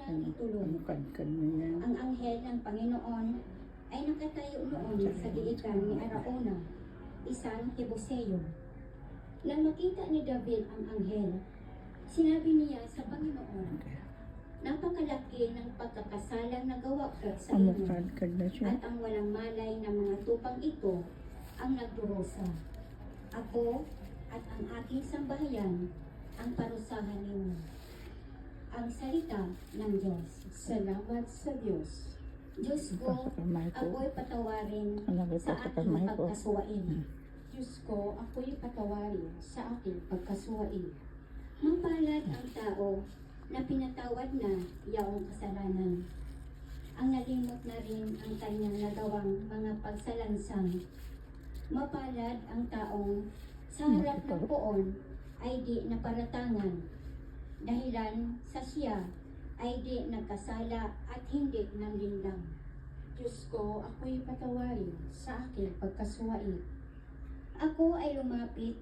unang itulog. Kamukad-kad na yan. Ang anghel ng Panginoon ay nakatayo noon sa giitan ni Arauna, isang Jebuseo. Nang makita ni David ang anghel, sinabi niya sa Panginoon, "Napakalaki ng pagkakasalang nagawa ko sa inyo, Kamukad-kad na siya. at ang walang malay na mga tupang ito ang nagdurusa. Ako at ang aking sambahayan ang parusahan ninyo." Ang salita ng Diyos. Salamat sa Diyos. Diyos ko, Pasakamay ko. ako'y patawarin Alam ko, sa aking pasakamay ko. pagkasuwain. Diyos ko, ako'y patawarin sa aking pagkasuwain. Mapalad ang tao na pinatawad na iyong kasalanan. Ang nalimot na rin ang kanyang nagawang mga pagsalansang. Mapalad ang taong sa harap ng poon ay di naparatangan, dahilan sa siya ay di nagkasala at hindi nanlinlang. Diyos ko, ako'y patawarin sa aking pagkasuwain. Ako ay lumapit